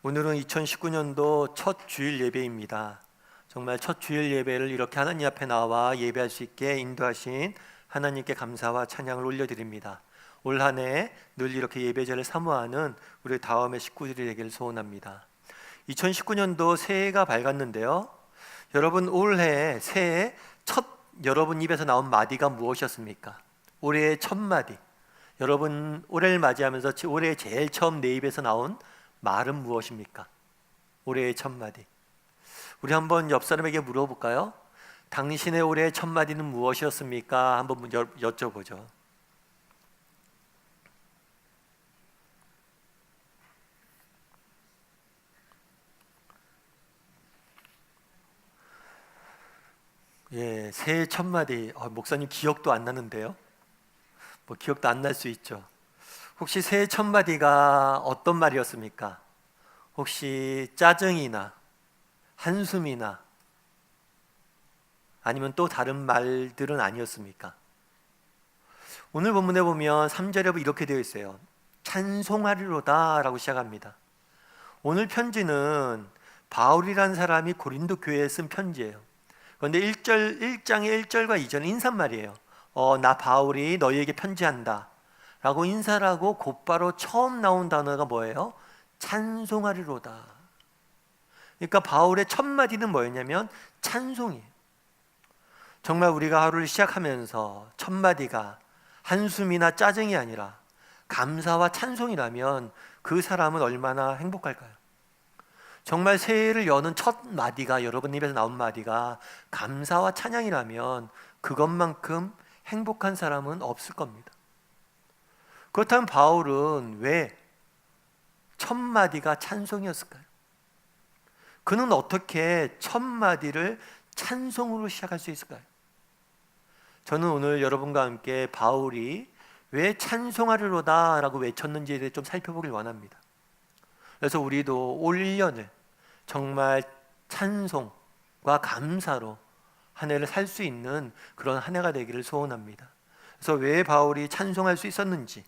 오늘은 2019년도 첫 주일 예배입니다. 정말 첫 주일 예배를 이렇게 하나님 앞에 나와 예배할 수 있게 인도하신 하나님께 감사와 찬양을 올려드립니다. 올 한 해 늘 이렇게 예배제를 사모하는 우리 다음의 식구들이 되기를 소원합니다. 2019년도 새해가 밝았는데요. 여러분 올해 새해 첫 여러분 입에서 나온 마디가 무엇이었습니까? 올해의 첫 마디. 여러분 올해를 맞이하면서 올해 제일 처음 내 입에서 나온 말은 무엇입니까? 올해의 첫 마디. 우리 한번 옆 사람에게 물어볼까요? 당신의 올해의 첫 마디는 무엇이었습니까? 한번 여쭤보죠. 예, 새해 첫 마디. 목사님 기억도 안 나는데요. 뭐 기억도 안 날 수 있죠. 혹시 새해 첫 마디가 어떤 말이었습니까? 혹시 짜증이나 한숨이나 아니면 또 다른 말들은 아니었습니까? 오늘 본문에 보면 3절에 이렇게 되어 있어요. 찬송하리로다 라고 시작합니다. 오늘 편지는 바울이라는 사람이 고린도 교회에 쓴 편지예요. 그런데 1장의 1절과 2절은 인사말이에요. 나 바울이 너희에게 편지한다 라고 인사를 하고 곧바로 처음 나온 단어가 뭐예요? 찬송하리로다. 그러니까 바울의 첫 마디는 뭐였냐면 찬송이에요. 정말 우리가 하루를 시작하면서 첫 마디가 한숨이나 짜증이 아니라 감사와 찬송이라면 그 사람은 얼마나 행복할까요? 정말 새해를 여는 첫 마디가, 여러분 입에서 나온 마디가 감사와 찬양이라면 그것만큼 행복한 사람은 없을 겁니다. 그렇다면 바울은 왜 첫 마디가 찬송이었을까요? 그는 어떻게 첫 마디를 찬송으로 시작할 수 있을까요? 저는 오늘 여러분과 함께 바울이 왜 찬송하리로다 라고 외쳤는지에 대해 좀 살펴보길 원합니다. 그래서 우리도 올 1년을 정말 찬송과 감사로 한 해를 살 수 있는 그런 한 해가 되기를 소원합니다. 그래서 왜 바울이 찬송할 수 있었는지에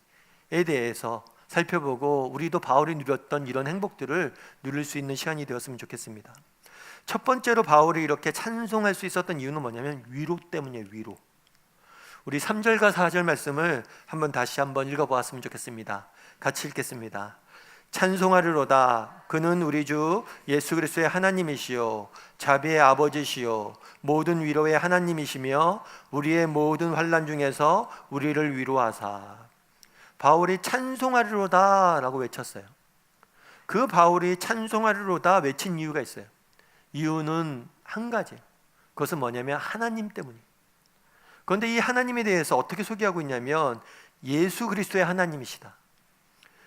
대해서 살펴보고 우리도 바울이 누렸던 이런 행복들을 누릴 수 있는 시간이 되었으면 좋겠습니다. 첫 번째로 바울이 이렇게 찬송할 수 있었던 이유는 뭐냐면 위로 때문이에요. 위로. 우리 3절과 4절 말씀을 다시 한번 읽어보았으면 좋겠습니다. 같이 읽겠습니다. 찬송하리로다. 그는 우리 주 예수 그리스도의 하나님이시요 자비의 아버지시요 모든 위로의 하나님이시며 우리의 모든 환난 중에서 우리를 위로하사. 바울이 찬송하리로다 라고 외쳤어요. 그 바울이 찬송하리로다 외친 이유가 있어요. 이유는 한 가지예요. 그것은 뭐냐면 하나님 때문이에요. 그런데 이 하나님에 대해서 어떻게 소개하고 있냐면 예수 그리스도의 하나님이시다.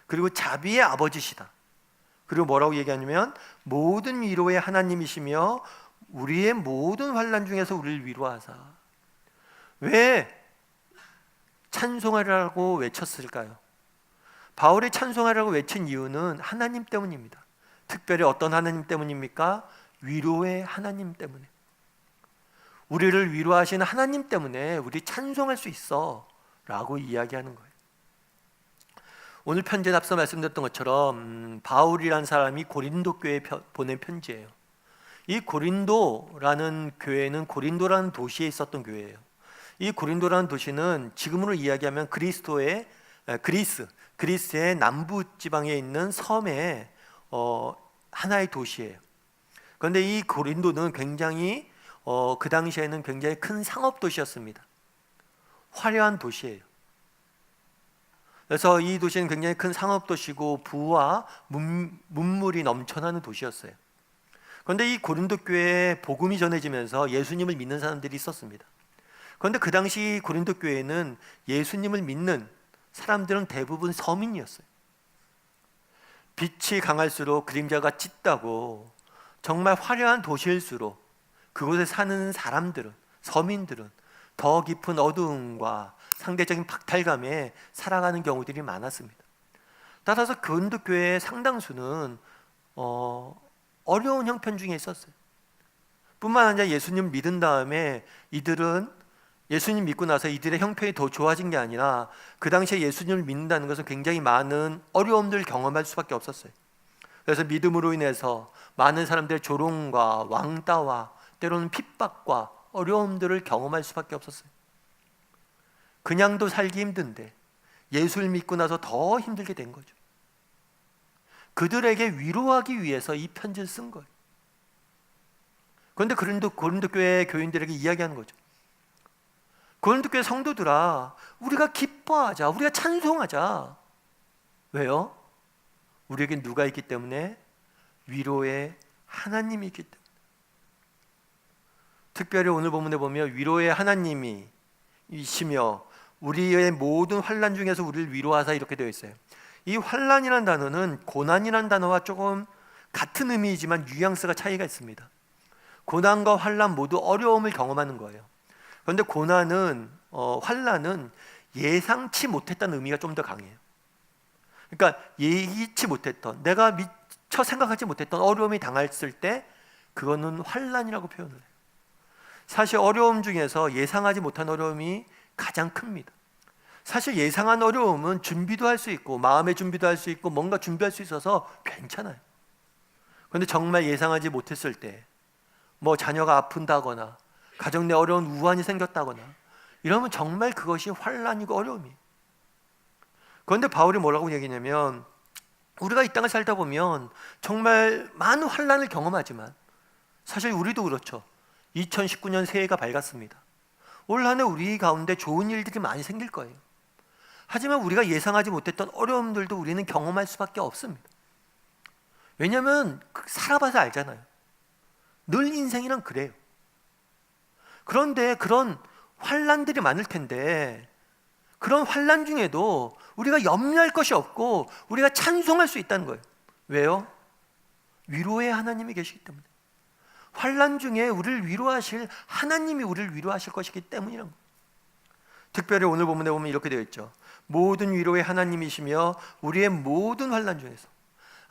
그리고 자비의 아버지시다. 그리고 뭐라고 얘기하냐면 모든 위로의 하나님이시며 우리의 모든 환난 중에서 우리를 위로하사. 왜 찬송하라고 외쳤을까요? 바울이 찬송하라고 외친 이유는 하나님 때문입니다. 특별히 어떤 하나님 때문입니까? 위로의 하나님 때문에. 우리를 위로하시는 하나님 때문에 우리 찬송할 수 있어 라고 이야기하는 거예요. 오늘 편지에 앞서 말씀드렸던 것처럼 바울이라는 사람이 고린도 교회에 보낸 편지예요. 이 고린도라는 교회는 고린도라는 도시에 있었던 교회예요. 이 고린도라는 도시는 지금으로 이야기하면 그리스의 남부 지방에 있는 섬의 하나의 도시예요. 그런데 이 고린도는 굉장히 그 당시에는 굉장히 큰 상업 도시였습니다. 화려한 도시예요. 그래서 이 도시는 굉장히 큰 상업 도시고 부와 문물이 넘쳐나는 도시였어요. 그런데 이 고린도 교회에 복음이 전해지면서 예수님을 믿는 사람들이 있었습니다. 그런데 그 당시 고린도 교회는 예수님을 믿는 사람들은 대부분 서민이었어요. 빛이 강할수록 그림자가 짙다고 정말 화려한 도시일수록 그곳에 사는 사람들은, 서민들은 더 깊은 어두움과 상대적인 박탈감에 살아가는 경우들이 많았습니다. 따라서 고린도 교회의 상당수는 어려운 형편 중에 있었어요. 뿐만 아니라 예수님 믿은 다음에 이들은 예수님 믿고 나서 이들의 형편이 더 좋아진 게 아니라 그 당시에 예수님을 믿는다는 것은 굉장히 많은 어려움들을 경험할 수밖에 없었어요. 그래서 믿음으로 인해서 많은 사람들의 조롱과 왕따와 때로는 핍박과 어려움들을 경험할 수밖에 없었어요. 그냥도 살기 힘든데 예수를 믿고 나서 더 힘들게 된 거죠. 그들에게 위로하기 위해서 이 편지를 쓴 거예요. 그런데 고린도 교회 교인들에게 이야기하는 거죠. 고린도 교회 성도들아, 우리가 기뻐하자, 우리가 찬송하자. 왜요? 우리에게 누가 있기 때문에? 위로의 하나님이 있기 때문에. 특별히 오늘 본문에 보면 위로의 하나님이 이시며 우리의 모든 환난 중에서 우리를 위로하사 이렇게 되어 있어요. 이 환난이라는 단어는 고난이라는 단어와 조금 같은 의미이지만 뉘앙스가 차이가 있습니다. 고난과 환난 모두 어려움을 경험하는 거예요. 그런데 환난은 예상치 못했다는 의미가 좀 더 강해요. 그러니까 예기치 못했던, 내가 미처 생각하지 못했던 어려움이 당했을 때 그거는 환난이라고 표현을 해요. 사실 어려움 중에서 예상하지 못한 어려움이 가장 큽니다. 사실 예상한 어려움은 준비도 할 수 있고 마음의 준비도 할 수 있고 뭔가 준비할 수 있어서 괜찮아요. 그런데 정말 예상하지 못했을 때 뭐 자녀가 아픈다거나 가정 내 어려운 우환이 생겼다거나 이러면 정말 그것이 환난이고 어려움이에요. 그런데 바울이 뭐라고 얘기냐면 우리가 이 땅을 살다 보면 정말 많은 환난을 경험하지만 사실 우리도 그렇죠. 2019년 새해가 밝았습니다. 올 한 해 우리 가운데 좋은 일들이 많이 생길 거예요. 하지만 우리가 예상하지 못했던 어려움들도 우리는 경험할 수밖에 없습니다. 왜냐하면 살아봐서 알잖아요. 늘 인생이란 그래요. 그런데 그런 환난들이 많을 텐데 그런 환난 중에도 우리가 염려할 것이 없고 우리가 찬송할 수 있다는 거예요. 왜요? 위로의 하나님이 계시기 때문에. 환난 중에 우리를 위로하실 하나님이 우리를 위로하실 것이기 때문이란 거예요. 특별히 오늘 본문에 보면 이렇게 되어 있죠. 모든 위로의 하나님이시며 우리의 모든 환난 중에서.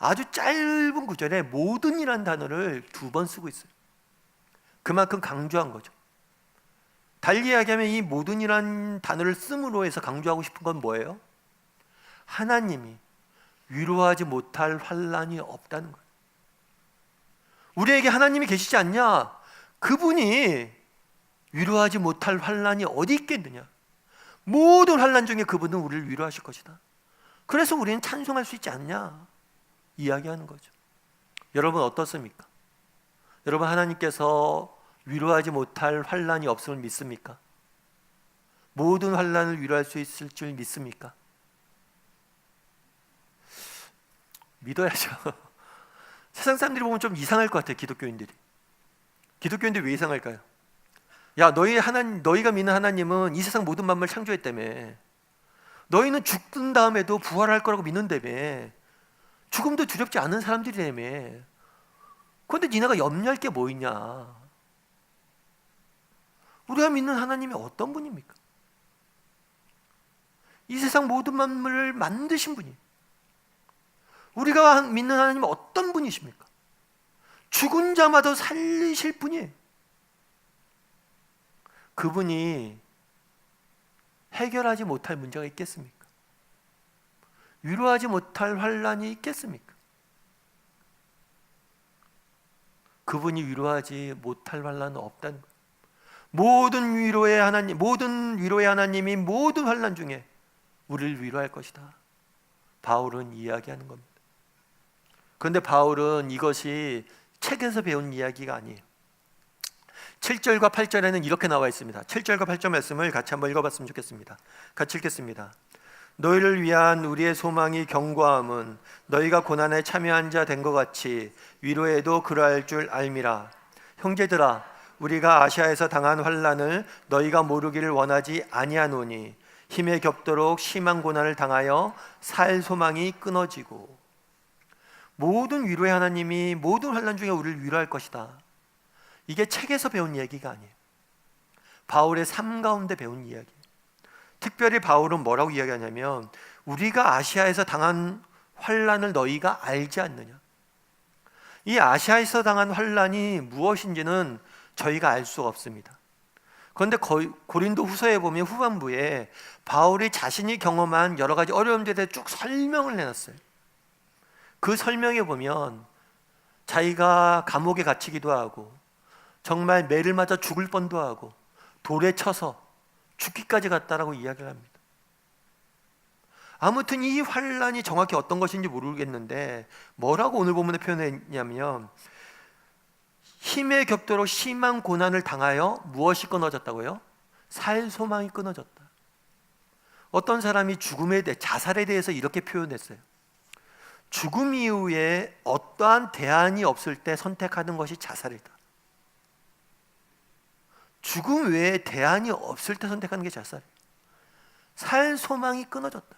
아주 짧은 구절에 모든이라는 단어를 2번 쓰고 있어요. 그만큼 강조한 거죠. 달리 이야기하면 이 모든이라는 단어를 씀으로 해서 강조하고 싶은 건 뭐예요? 하나님이 위로하지 못할 환난이 없다는 거예요. 우리에게 하나님이 계시지 않냐? 그분이 위로하지 못할 환난이 어디 있겠느냐? 모든 환난 중에 그분은 우리를 위로하실 것이다. 그래서 우리는 찬송할 수 있지 않냐? 이야기하는 거죠. 여러분 어떻습니까? 여러분 하나님께서 위로하지 못할 환난이 없음을 믿습니까? 모든 환난을 위로할 수 있을 줄 믿습니까? 믿어야죠. 세상 사람들이 보면 좀 이상할 것 같아요. 기독교인들이 왜 이상할까요? 야, 너희가 믿는 하나님은 이 세상 모든 만물을 창조했다며. 너희는 죽은 다음에도 부활할 거라고 믿는다며. 죽음도 두렵지 않은 사람들이라며. 그런데 니네가 염려할 게 뭐 있냐? 우리가 믿는 하나님이 어떤 분입니까? 이 세상 모든 만물을 만드신 분이. 우리가 믿는 하나님은 어떤 분이십니까? 죽은 자마다 살리실 분이에요. 그분이 해결하지 못할 문제가 있겠습니까? 위로하지 못할 환난이 있겠습니까? 그분이 위로하지 못할 환난은 없다는 거예요. 모든 위로의 하나님이 모든 환난 중에 우리를 위로할 것이다. 바울은 이야기하는 겁니다. 그런데 바울은 이것이 책에서 배운 이야기가 아니에요. 7절과 8절에는 이렇게 나와 있습니다. 7절과 8절 말씀을 같이 한번 읽어봤으면 좋겠습니다. 같이 읽겠습니다. 너희를 위한 우리의 소망이 견고함은 너희가 고난에 참여한 자 된 것 같이 위로에도 그러할 줄 알미라. 형제들아, 우리가 아시아에서 당한 환난을 너희가 모르기를 원하지 아니하노니 힘에 겹도록 심한 고난을 당하여 살 소망이 끊어지고. 모든 위로의 하나님이 모든 환난 중에 우리를 위로할 것이다. 이게 책에서 배운 얘기가 아니에요. 바울의 삶 가운데 배운 이야기. 특별히 바울은 뭐라고 이야기하냐면 우리가 아시아에서 당한 환난을 너희가 알지 않느냐. 이 아시아에서 당한 환난이 무엇인지는 저희가 알 수가 없습니다. 그런데 고린도 후서에 보면 후반부에 바울이 자신이 경험한 여러 가지 어려움들에 대해 쭉 설명을 해놨어요. 그 설명에 보면 자기가 감옥에 갇히기도 하고 정말 매를 맞아 죽을 뻔도 하고 돌에 쳐서 죽기까지 갔다라고 이야기를 합니다. 아무튼 이 환란이 정확히 어떤 것인지 모르겠는데 뭐라고 오늘 본문에 표현했냐면 힘에 격도로 심한 고난을 당하여 무엇이 끊어졌다고요? 살 소망이 끊어졌다. 어떤 사람이 죽음에 대해, 자살에 대해서 이렇게 표현했어요. 죽음 이후에 어떠한 대안이 없을 때 선택하는 것이 자살이다. 죽음 외에 대안이 없을 때 선택하는 게 자살이에요. 살 소망이 끊어졌다.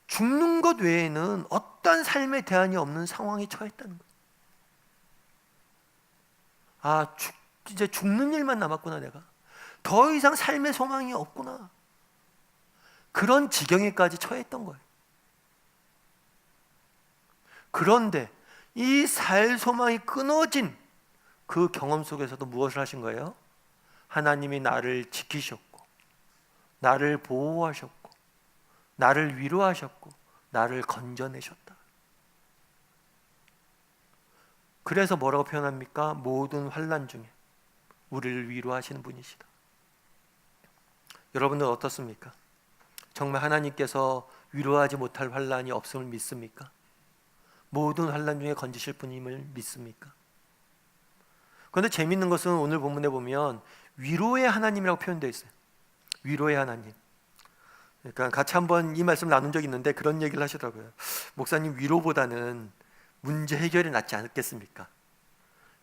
죽는 것 외에는 어떠한 삶의 대안이 없는 상황에 처했다는 거예요. 이제 죽는 일만 남았구나. 내가 더 이상 삶의 소망이 없구나. 그런 지경에까지 처했던 거예요. 그런데 이 살 소망이 끊어진 그 경험 속에서도 무엇을 하신 거예요? 하나님이 나를 지키셨고 나를 보호하셨고 나를 위로하셨고 나를 건져내셨다. 그래서 뭐라고 표현합니까? 모든 환난 중에 우리를 위로하시는 분이시다. 여러분들 어떻습니까? 정말 하나님께서 위로하지 못할 환난이 없음을 믿습니까? 모든 환난 중에 건지실 분임을 믿습니까? 그런데 재밌는 것은 오늘 본문에 보면 위로의 하나님이라고 표현되어 있어요. 위로의 하나님. 그러니까 같이 한번 이 말씀 나눈 적이 있는데 그런 얘기를 하시더라고요. 목사님, 위로보다는 문제 해결이 낫지 않겠습니까?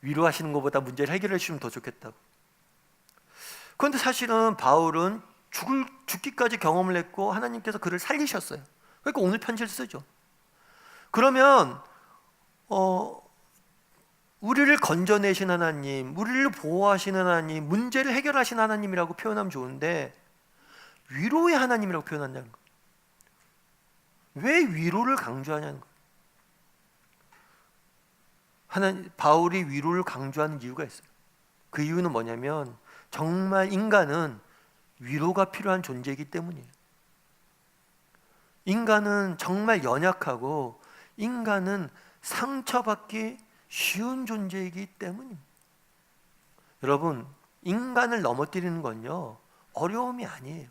위로하시는 것보다 문제를 해결해 주시면 더 좋겠다고. 그런데 사실은 바울은 죽기까지 경험을 했고 하나님께서 그를 살리셨어요. 그러니까 오늘 편지를 쓰죠. 그러면 우리를 건져내신 하나님, 우리를 보호하시는 하나님, 문제를 해결하신 하나님이라고 표현하면 좋은데 위로의 하나님이라고 표현한다는 거예요. 왜 위로를 강조하냐는 거예요. 바울이 위로를 강조하는 이유가 있어요. 그 이유는 뭐냐면 정말 인간은 위로가 필요한 존재이기 때문이에요. 인간은 정말 연약하고 인간은 상처받기 쉬운 존재이기 때문입니다. 여러분, 인간을 넘어뜨리는 건요 어려움이 아니에요.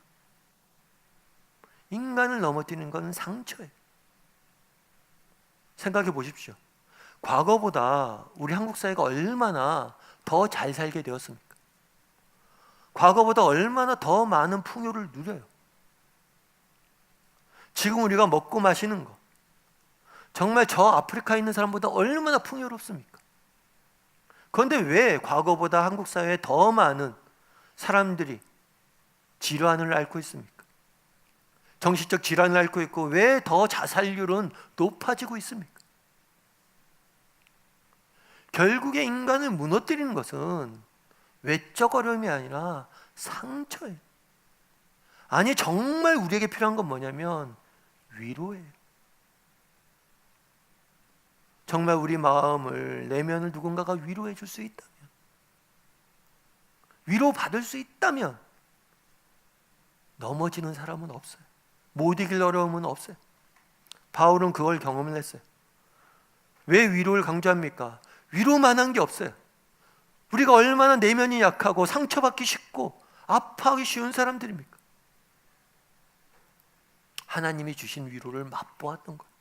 인간을 넘어뜨리는 건 상처예요. 생각해 보십시오. 과거보다 우리 한국 사회가 얼마나 더 잘 살게 되었습니까? 과거보다 얼마나 더 많은 풍요를 누려요. 지금 우리가 먹고 마시는 거 정말 저 아프리카에 있는 사람보다 얼마나 풍요롭습니까? 그런데 왜 과거보다 한국 사회에 더 많은 사람들이 질환을 앓고 있습니까? 정신적 질환을 앓고 있고 왜 더 자살률은 높아지고 있습니까? 결국에 인간을 무너뜨리는 것은 외적 어려움이 아니라 상처예요. 아니, 정말 우리에게 필요한 건 뭐냐면 위로예요. 정말 우리 마음을, 내면을 누군가가 위로해 줄 수 있다면, 위로받을 수 있다면 넘어지는 사람은 없어요. 못 이길 어려움은 없어요. 바울은 그걸 경험을 했어요. 왜 위로를 강조합니까? 위로만한 게 없어요. 우리가 얼마나 내면이 약하고 상처받기 쉽고 아파하기 쉬운 사람들입니까? 하나님이 주신 위로를 맛보았던 거예요.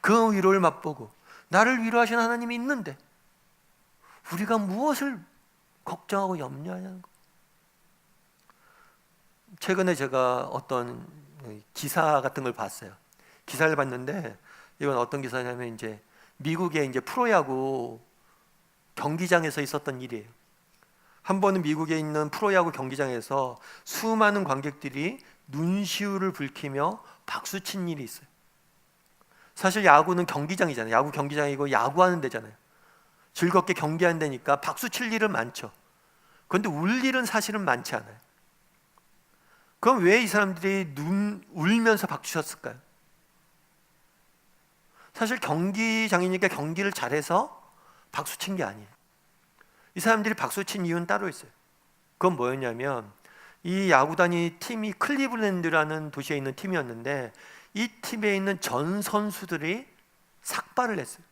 그 위로를 맛보고 나를 위로하시는 하나님이 있는데 우리가 무엇을 걱정하고 염려하냐는 거예요. 최근에 제가 어떤 기사 같은 걸 봤어요. 기사를 봤는데 이건 어떤 기사냐면 이제 미국의 이제 프로야구 경기장에서 있었던 일이에요. 한 번은 미국에 있는 프로야구 경기장에서 수많은 관객들이 눈시울을 붉히며 박수친 일이 있어요. 사실 야구는 경기장이잖아요. 야구 경기장이고 야구하는 데잖아요. 즐겁게 경기하는 데니까 박수 칠 일은 많죠. 그런데 울 일은 사실은 많지 않아요. 그럼 왜 이 사람들이 울면서 박수 쳤을까요? 사실 경기장이니까 경기를 잘해서 박수 친 게 아니에요. 이 사람들이 박수 친 이유는 따로 있어요. 그건 뭐였냐면 이 야구단이 팀이 클리블랜드라는 도시에 있는 팀이었는데 이 팀에 있는 전 선수들이 삭발을 했어요.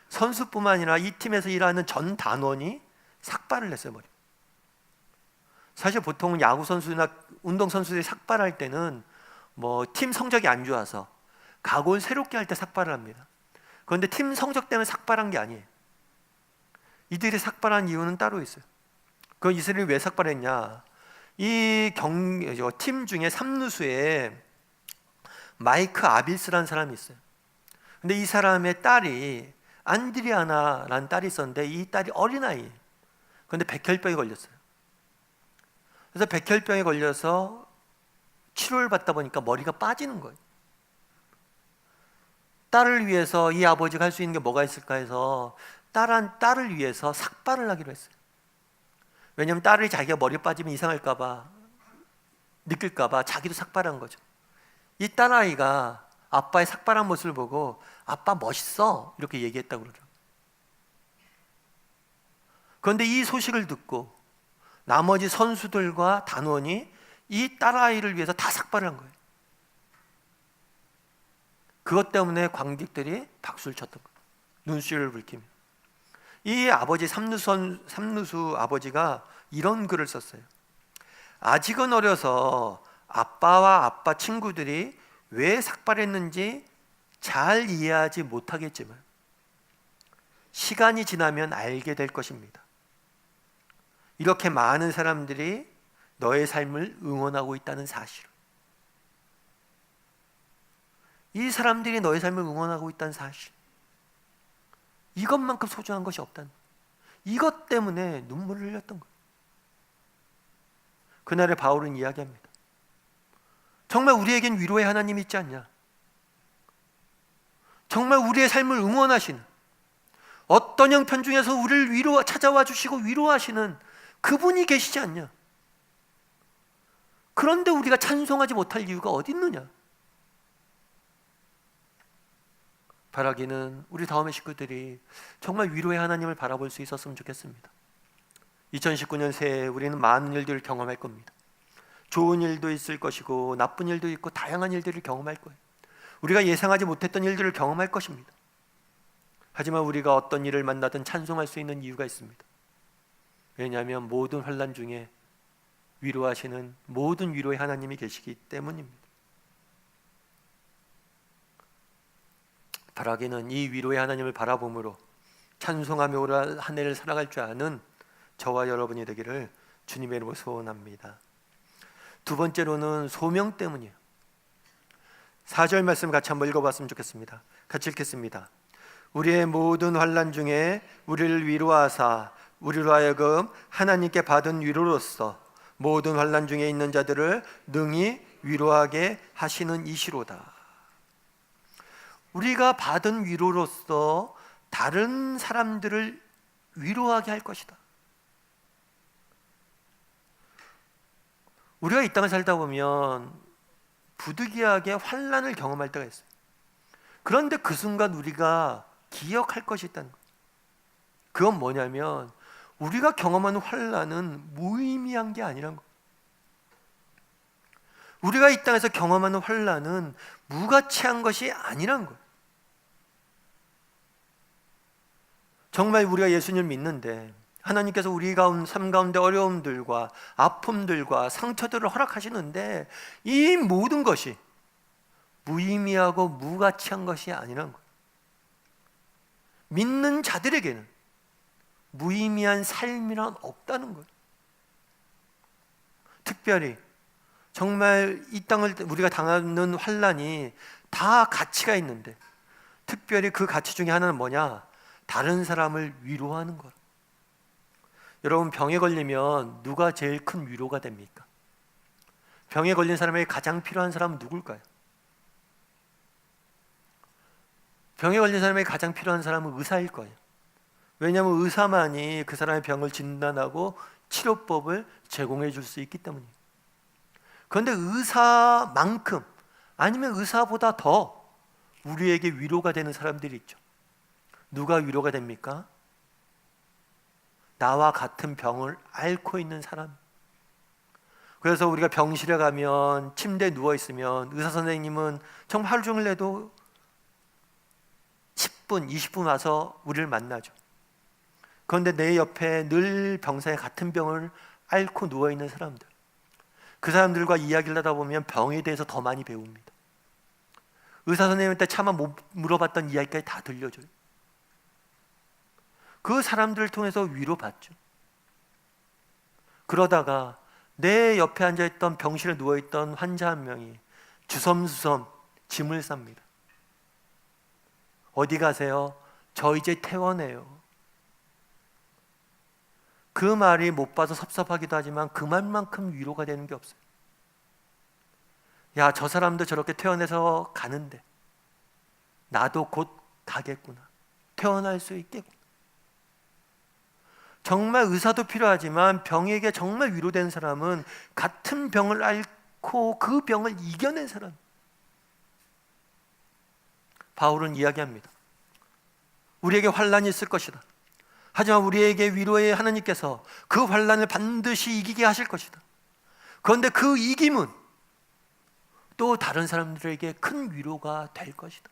선수뿐만 아니라 이 팀에서 일하는 전 단원이 삭발을 했어요. 머리. 사실 보통 야구 선수나 운동 선수들이 삭발할 때는 뭐 팀 성적이 안 좋아서 각오를 새롭게 할 때 삭발을 합니다. 그런데 팀 성적 때문에 삭발한 게 아니에요. 이들이 삭발한 이유는 따로 있어요. 그 이들이 왜 삭발했냐? 이 팀 중에 3루수에 마이크 아빌스라는 사람이 있어요. 근데 이 사람의 딸이 안드리아나라는 딸이 있었는데 이 딸이 어린아이예요. 그런데 백혈병에 걸렸어요. 그래서 백혈병에 걸려서 치료를 받다 보니까 머리가 빠지는 거예요. 딸을 위해서 이 아버지가 할 수 있는 게 뭐가 있을까 해서 딸을 위해서 삭발을 하기로 했어요. 왜냐하면 딸이 자기가 머리 빠지면 이상할까 봐, 느낄까 봐 자기도 삭발한 거죠. 이 딸아이가 아빠의 삭발한 모습을 보고 아빠 멋있어 이렇게 얘기했다고 그러더라고요. 그런데 이 소식을 듣고 나머지 선수들과 단원이 이 딸아이를 위해서 다 삭발을 한 거예요. 그것 때문에 관객들이 박수를 쳤던 거예요. 눈시울을 붉히며. 이 아버지 삼루수 아버지가 이런 글을 썼어요. 아직은 어려서 아빠와 아빠 친구들이 왜 삭발했는지 잘 이해하지 못하겠지만 시간이 지나면 알게 될 것입니다. 이렇게 많은 사람들이 너의 삶을 응원하고 있다는 사실을, 이 사람들이 너의 삶을 응원하고 있다는 사실, 이것만큼 소중한 것이 없다는 거예요. 이것 때문에 눈물을 흘렸던 거예요. 그날에 바울은 이야기합니다. 정말 우리에겐 위로의 하나님이 있지 않냐? 정말 우리의 삶을 응원하시는, 어떤 형편 중에서 우리를 찾아와 주시고 위로하시는 그분이 계시지 않냐? 그런데 우리가 찬송하지 못할 이유가 어디 있느냐? 바라기는 우리 다음의 식구들이 정말 위로의 하나님을 바라볼 수 있었으면 좋겠습니다. 2019년 새해 우리는 많은 일들을 경험할 겁니다. 좋은 일도 있을 것이고 나쁜 일도 있고 다양한 일들을 경험할 거예요. 우리가 예상하지 못했던 일들을 경험할 것입니다. 하지만 우리가 어떤 일을 만나든 찬송할 수 있는 이유가 있습니다. 왜냐하면 모든 환난 중에 위로하시는 모든 위로의 하나님이 계시기 때문입니다. 바라기는 이 위로의 하나님을 바라봄으로 찬송하며 올 한 해를 살아갈 줄 아는 저와 여러분이 되기를 주님의 이름으로 소원합니다. 두 번째로는 소명 때문이에요. 4절 말씀 같이 한번 읽어봤으면 좋겠습니다. 같이 읽겠습니다. 우리의 모든 환난 중에 우리를 위로하사 우리로 하여금 하나님께 받은 위로로서 모든 환난 중에 있는 자들을 능히 위로하게 하시는 이시로다. 우리가 받은 위로로서 다른 사람들을 위로하게 할 것이다. 우리가 이 땅을 살다 보면 부득이하게 환난을 경험할 때가 있어요. 그런데 그 순간 우리가 기억할 것이 있다는 거예요. 그건 뭐냐면 우리가 경험하는 환난은 무의미한 게 아니란 거예요. 우리가 이 땅에서 경험하는 환난은 무가치한 것이 아니란 거예요. 정말 우리가 예수님을 믿는데 하나님께서 우리 삶 가운데 어려움들과 아픔들과 상처들을 허락하시는데 이 모든 것이 무의미하고 무가치한 것이 아니란 거예요. 믿는 자들에게는 무의미한 삶이란 없다는 거예요. 특별히 정말 이 땅을 우리가 당하는 환난이 다 가치가 있는데 특별히 그 가치 중에 하나는 뭐냐? 다른 사람을 위로하는 것. 여러분, 병에 걸리면 누가 제일 큰 위로가 됩니까? 병에 걸린 사람에게 가장 필요한 사람은 누굴까요? 병에 걸린 사람에게 가장 필요한 사람은 의사일 거예요. 왜냐하면 의사만이 그 사람의 병을 진단하고 치료법을 제공해 줄 수 있기 때문이에요. 그런데 의사만큼 아니면 의사보다 더 우리에게 위로가 되는 사람들이 있죠. 누가 위로가 됩니까? 나와 같은 병을 앓고 있는 사람. 그래서 우리가 병실에 가면 침대에 누워 있으면 의사 선생님은 정말 하루 종일 해도 10분, 20분 와서 우리를 만나죠. 그런데 내 옆에 늘 병상에 같은 병을 앓고 누워 있는 사람들, 그 사람들과 이야기를 하다 보면 병에 대해서 더 많이 배웁니다. 의사 선생님한테 차마 못 물어봤던 이야기까지 다 들려줘요. 그 사람들을 통해서 위로받죠. 그러다가 내 옆에 앉아있던 병실에 누워있던 환자 한 명이 주섬주섬 짐을 쌉니다. 어디 가세요? 저 이제 퇴원해요. 그 말이 못 봐서 섭섭하기도 하지만 그 말만큼 위로가 되는 게 없어요. 야, 저 사람도 저렇게 퇴원해서 가는데 나도 곧 가겠구나. 퇴원할 수 있겠구나. 정말 의사도 필요하지만 병에게 정말 위로된 사람은 같은 병을 앓고 그 병을 이겨낸 사람. 바울은 이야기합니다. 우리에게 환난이 있을 것이다. 하지만 우리에게 위로의 하나님께서 그 환난을 반드시 이기게 하실 것이다. 그런데 그 이김은 또 다른 사람들에게 큰 위로가 될 것이다.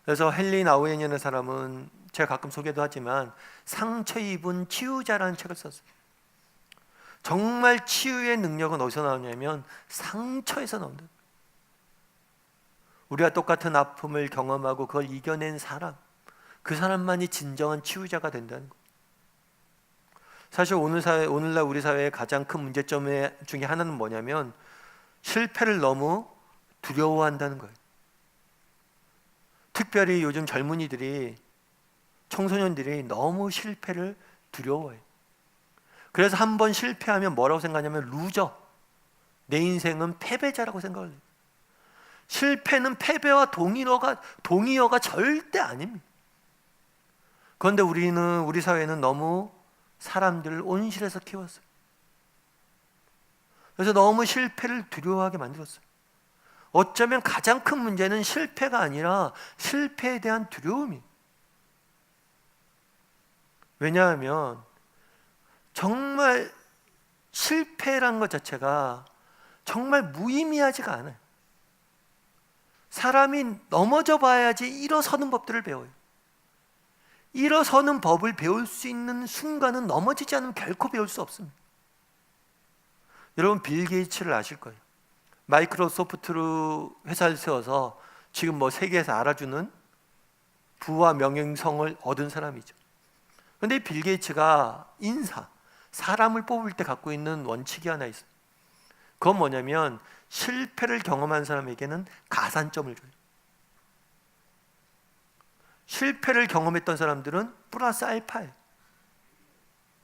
그래서 헨리 나우엔이라는 사람은 제가 가끔 소개도 하지만 상처 입은 치유자라는 책을 썼어요. 정말 치유의 능력은 어디서 나오냐면 상처에서 나온다. 우리가 똑같은 아픔을 경험하고 그걸 이겨낸 사람, 그 사람만이 진정한 치유자가 된다는 것. 사실 오늘날 우리 사회의 가장 큰 문제점 중에 하나는 뭐냐면 실패를 너무 두려워한다는 거예요. 특별히 요즘 젊은이들이, 청소년들이 너무 실패를 두려워해요. 그래서 한 번 실패하면 뭐라고 생각하냐면 루저, 내 인생은 패배자라고 생각을 해요. 실패는 패배와 동의어가 절대 아닙니다. 그런데 우리 사회는 너무 사람들을 온실에서 키웠어요. 그래서 너무 실패를 두려워하게 만들었어요. 어쩌면 가장 큰 문제는 실패가 아니라 실패에 대한 두려움이. 왜냐하면 정말 실패란 것 자체가 정말 무의미하지가 않아요. 사람이 넘어져 봐야지 일어서는 법들을 배워요. 일어서는 법을 배울 수 있는 순간은 넘어지지 않으면 결코 배울 수 없습니다. 여러분, 빌 게이츠를 아실 거예요. 마이크로소프트로 회사를 세워서 지금 세계에서 알아주는 부와 명예성을 얻은 사람이죠. 그런데 빌 게이츠가 사람을 뽑을 때 갖고 있는 원칙이 하나 있어요. 그건 뭐냐면 실패를 경험한 사람에게는 가산점을 줘요. 실패를 경험했던 사람들은 플러스 알파예요.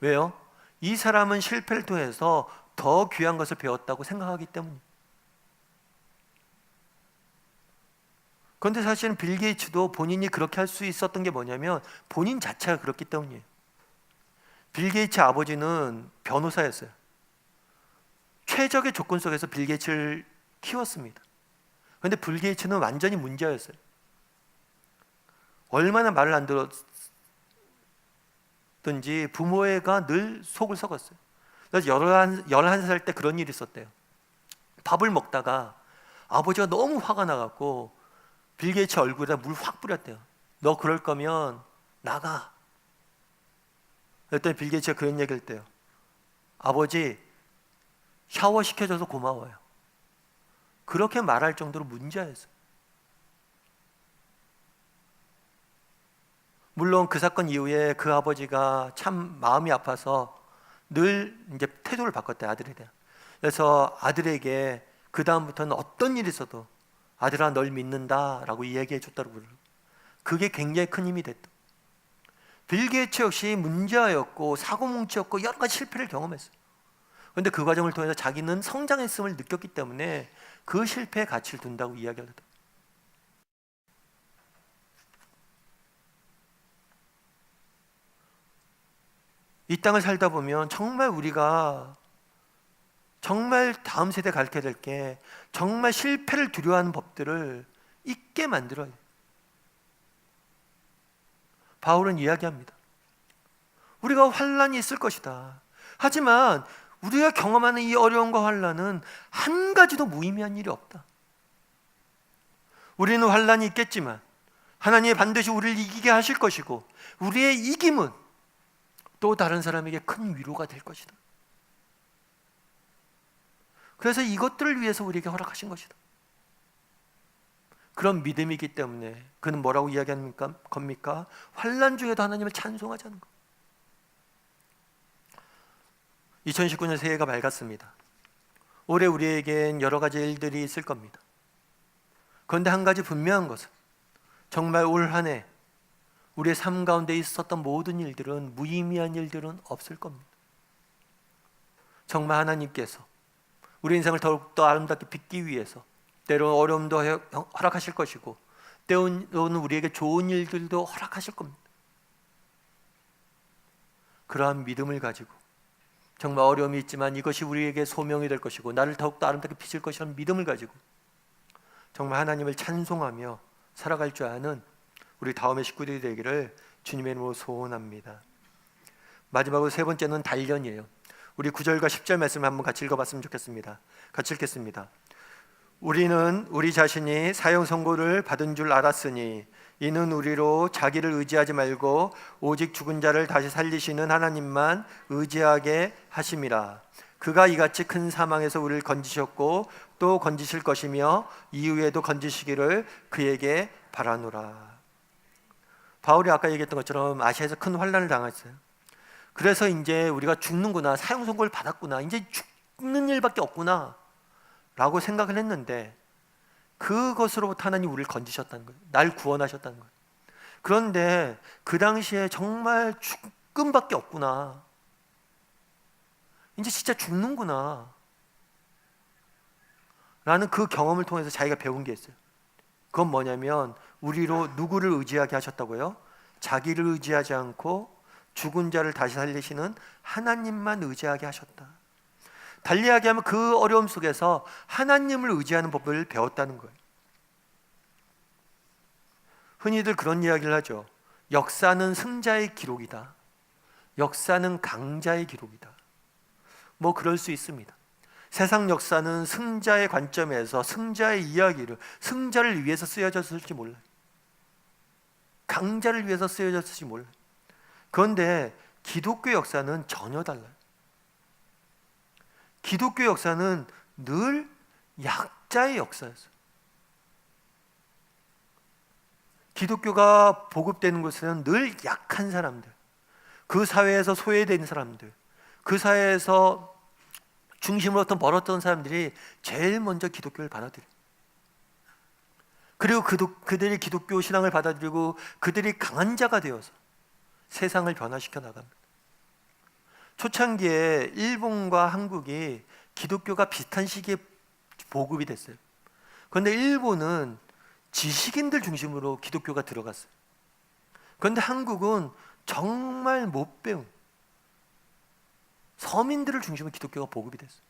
왜요? 이 사람은 실패를 통해서 더 귀한 것을 배웠다고 생각하기 때문이에요. 그런데 사실은 빌 게이츠도 본인이 그렇게 할 수 있었던 게 뭐냐면 본인 자체가 그렇기 때문이에요. 빌 게이츠 아버지는 변호사였어요. 최적의 조건 속에서 빌 게이츠를 키웠습니다. 그런데 빌 게이츠는 완전히 문제였어요. 얼마나 말을 안 들었든지 부모가 늘 속을 썩었어요. 그래서 11살 때 그런 일이 있었대요. 밥을 먹다가 아버지가 너무 화가 나갖고 빌 게이츠 얼굴에다 물 확 뿌렸대요. 너 그럴 거면 나가. 그랬더니 빌 게이츠가 그런 얘기를 했대요. 아버지, 샤워 시켜줘서 고마워요. 그렇게 말할 정도로 문제였어요. 물론 그 사건 이후에 그 아버지가 참 마음이 아파서 늘 이제 태도를 바꿨대요, 아들에 대한. 그래서 아들에게 그 다음부터는 어떤 일이 있어도 아들아, 널 믿는다라고 이야기해 줬다고 그래요. 그게 굉장히 큰 힘이 됐다. 빌 게이츠 역시 문제였고 사고뭉치였고 여러 가지 실패를 경험했어요. 그런데 그 과정을 통해서 자기는 성장했음을 느꼈기 때문에 그 실패에 가치를 둔다고 이야기를 하다. 이 땅을 살다 보면 정말 우리가 정말 다음 세대에 가르쳐야 될 게 정말 실패를 두려워하는 법들을 잊게 만들어요. 바울은 이야기합니다. 우리가 환난이 있을 것이다. 하지만 우리가 경험하는 이 어려움과 환난은 한 가지도 무의미한 일이 없다. 우리는 환난이 있겠지만 하나님이 반드시 우리를 이기게 하실 것이고, 우리의 이김은 또 다른 사람에게 큰 위로가 될 것이다. 그래서 이것들을 위해서 우리에게 허락하신 것이다. 그런 믿음이기 때문에 그는 뭐라고 이야기하는 겁니까? 환난 중에도 하나님을 찬송하자는 것. 2019년 새해가 밝았습니다. 올해 우리에겐 여러 가지 일들이 있을 겁니다. 그런데 한 가지 분명한 것은, 정말 올 한 해 우리의 삶 가운데 있었던 모든 일들은, 무의미한 일들은 없을 겁니다. 정말 하나님께서 우리 인생을 더욱더 아름답게 빚기 위해서 때로는 어려움도 허락하실 것이고, 때로는 우리에게 좋은 일들도 허락하실 겁니다. 그러한 믿음을 가지고, 정말 어려움이 있지만 이것이 우리에게 소명이 될 것이고 나를 더욱더 아름답게 빚을 것이라는 믿음을 가지고 정말 하나님을 찬송하며 살아갈 줄 아는 우리 다음의 식구들이 되기를 주님의 이름으로 소원합니다. 마지막으로 세 번째는 단련이에요. 우리 9절과 10절 말씀을 한번 같이 읽어봤으면 좋겠습니다. 같이 읽겠습니다. 우리는 우리 자신이 사형 선고를 받은 줄 알았으니 이는 우리로 자기를 의지하지 말고 오직 죽은 자를 다시 살리시는 하나님만 의지하게 하심이라. 그가 이같이 큰 사망에서 우리를 건지셨고 또 건지실 것이며 이후에도 건지시기를 그에게 바라노라. 바울이 아까 얘기했던 것처럼 아시아에서 큰 환난을 당했어요. 그래서 이제 우리가 죽는구나, 사형 선고를 받았구나, 이제 죽는 일밖에 없구나 라고 생각을 했는데, 그것으로부터 하나님 우리를 건지셨다는 거예요. 날 구원하셨다는 거예요. 그런데 그 당시에 정말 죽음밖에 없구나, 이제 진짜 죽는구나 라는 그 경험을 통해서 자기가 배운 게 있어요. 그건 뭐냐면, 우리로 누구를 의지하게 하셨다고요? 자기를 의지하지 않고 죽은 자를 다시 살리시는 하나님만 의지하게 하셨다. 달리 이야기하면 그 어려움 속에서 하나님을 의지하는 법을 배웠다는 거예요. 흔히들 그런 이야기를 하죠. 역사는 승자의 기록이다. 역사는 강자의 기록이다. 뭐 그럴 수 있습니다. 세상 역사는 승자의 관점에서 승자의 이야기를, 승자를 위해서 쓰여졌을지 몰라요. 강자를 위해서 쓰여졌을지 몰라요. 그런데 기독교 역사는 전혀 달라요. 기독교 역사는 늘 약자의 역사였어요. 기독교가 보급되는 곳에는 늘 약한 사람들, 그 사회에서 소외된 사람들, 그 사회에서 중심으로부터 멀었던 사람들이 제일 먼저 기독교를 받아들여요. 그리고 그들이 기독교 신앙을 받아들이고 그들이 강한 자가 되어서 세상을 변화시켜 나갑니다. 초창기에 일본과 한국이 기독교가 비슷한 시기에 보급이 됐어요. 그런데 일본은 지식인들 중심으로 기독교가 들어갔어요. 그런데 한국은 정말 못 배운 서민들을 중심으로 기독교가 보급이 됐어요.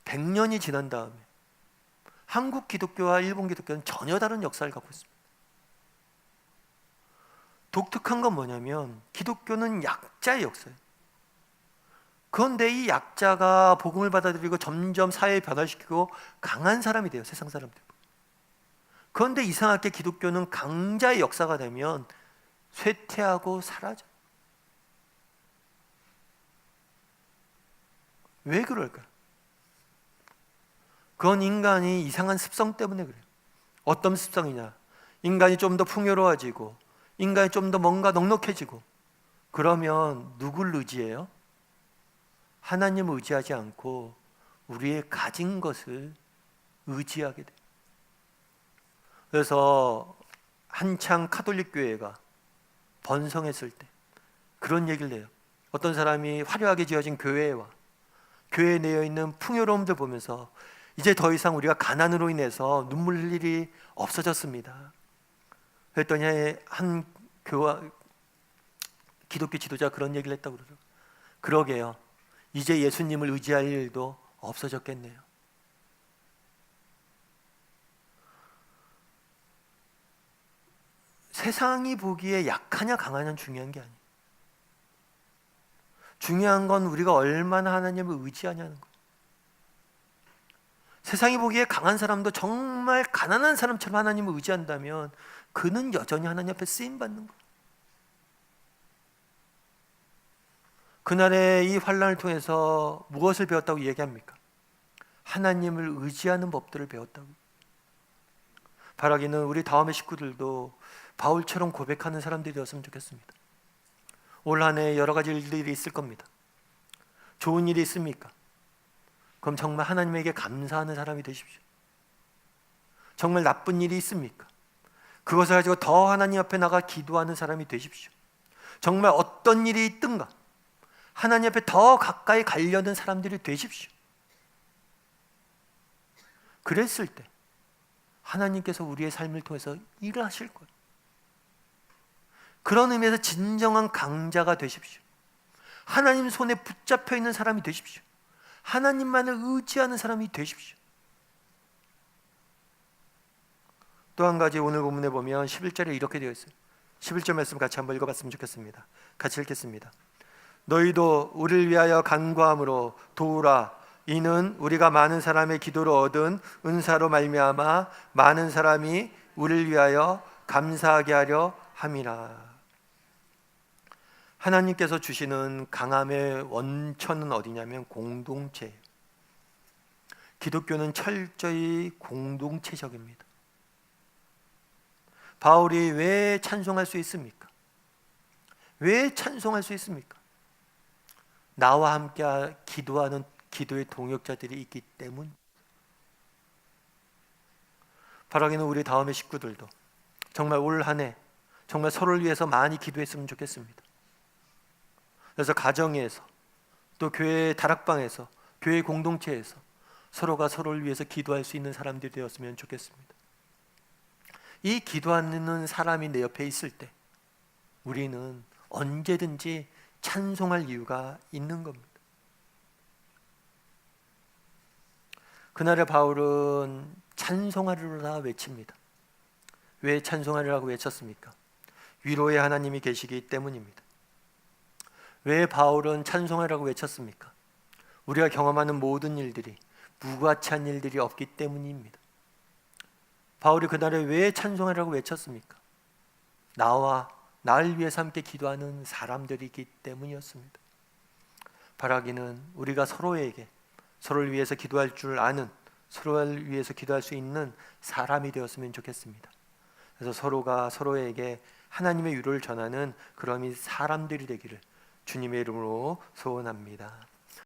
100년이 지난 다음에 한국 기독교와 일본 기독교는 전혀 다른 역사를 갖고 있습니다. 독특한 건 뭐냐면 기독교는 약자의 역사예요. 그런데 이 약자가 복음을 받아들이고 점점 사회에 변화시키고 강한 사람이 돼요. 세상 사람들. 그런데 이상하게 기독교는 강자의 역사가 되면 쇠퇴하고 사라져요. 왜 그럴까요? 그건 인간이 이상한 습성 때문에 그래요. 어떤 습성이냐? 인간이 좀 더 풍요로워지고 인간이 좀 더 뭔가 넉넉해지고 그러면 누굴 의지해요? 하나님을 의지하지 않고 우리의 가진 것을 의지하게 돼요. 그래서 한창 카톨릭 교회가 번성했을 때 그런 얘기를 해요. 어떤 사람이 화려하게 지어진 교회와 교회에 내어 있는 풍요로움들 보면서 이제 더 이상 우리가 가난으로 인해서 눈물 흘릴 일이 없어졌습니다. 그랬더니 한 기독교 지도자 그런 얘기를 했다고 그러죠. 그러게요. 이제 예수님을 의지할 일도 없어졌겠네요. 세상이 보기에 약하냐 강하냐는 중요한 게 아니에요. 중요한 건 우리가 얼마나 하나님을 의지하냐는 거예요. 세상이 보기에 강한 사람도 정말 가난한 사람처럼 하나님을 의지한다면 그는 여전히 하나님 앞에 쓰임받는 거예요. 그날의 이 환난을 통해서 무엇을 배웠다고 얘기합니까? 하나님을 의지하는 법들을 배웠다고. 바라기는 우리 다음의 식구들도 바울처럼 고백하는 사람들이 되었으면 좋겠습니다. 올 한 해 여러 가지 일들이 있을 겁니다. 좋은 일이 있습니까? 그럼 정말 하나님에게 감사하는 사람이 되십시오. 정말 나쁜 일이 있습니까? 그것을 가지고 더 하나님 앞에 나가 기도하는 사람이 되십시오. 정말 어떤 일이 있든가 하나님 앞에 더 가까이 가려는 사람들이 되십시오. 그랬을 때 하나님께서 우리의 삶을 통해서 일을 하실 거예요. 그런 의미에서 진정한 강자가 되십시오. 하나님 손에 붙잡혀 있는 사람이 되십시오. 하나님만을 의지하는 사람이 되십시오. 또 한 가지 오늘 본문에 보면 11절에 이렇게 되어 있어요. 11절 말씀 같이 한번 읽어봤으면 좋겠습니다. 같이 읽겠습니다. 너희도 우리를 위하여 간구함으로 도우라. 이는 우리가 많은 사람의 기도로 얻은 은사로 말미암아 많은 사람이 우리를 위하여 감사하게 하려 함이라. 하나님께서 주시는 강함의 원천은 어디냐면 공동체예요. 기독교는 철저히 공동체적입니다. 바울이 왜 찬송할 수 있습니까? 왜 찬송할 수 있습니까? 나와 함께 기도하는 기도의 동역자들이 있기 때문. 바라기는 우리 다음의 식구들도 정말 올 한 해 정말 서로를 위해서 많이 기도했으면 좋겠습니다. 그래서 가정에서 또 교회 다락방에서 교회 공동체에서 서로가 서로를 위해서 기도할 수 있는 사람들이 되었으면 좋겠습니다. 이 기도하는 사람이 내 옆에 있을 때 우리는 언제든지 찬송할 이유가 있는 겁니다. 그날의 바울은 찬송하리로다 외칩니다. 왜 찬송하리라고 외쳤습니까? 위로의 하나님이 계시기 때문입니다. 왜 바울은 찬송하리라고 외쳤습니까? 우리가 경험하는 모든 일들이 무가치한 일들이 없기 때문입니다. 바울이 그날에 왜 찬송하리라고 외쳤습니까? 나와 나를 위해서 함께 기도하는 사람들이기 때문이었습니다. 바라기는 우리가 서로에게 서로를 위해서 기도할 줄 아는, 서로를 위해서 기도할 수 있는 사람이 되었으면 좋겠습니다. 그래서 서로가 서로에게 하나님의 위로를 전하는 그런 사람들이 되기를 주님의 이름으로 소원합니다.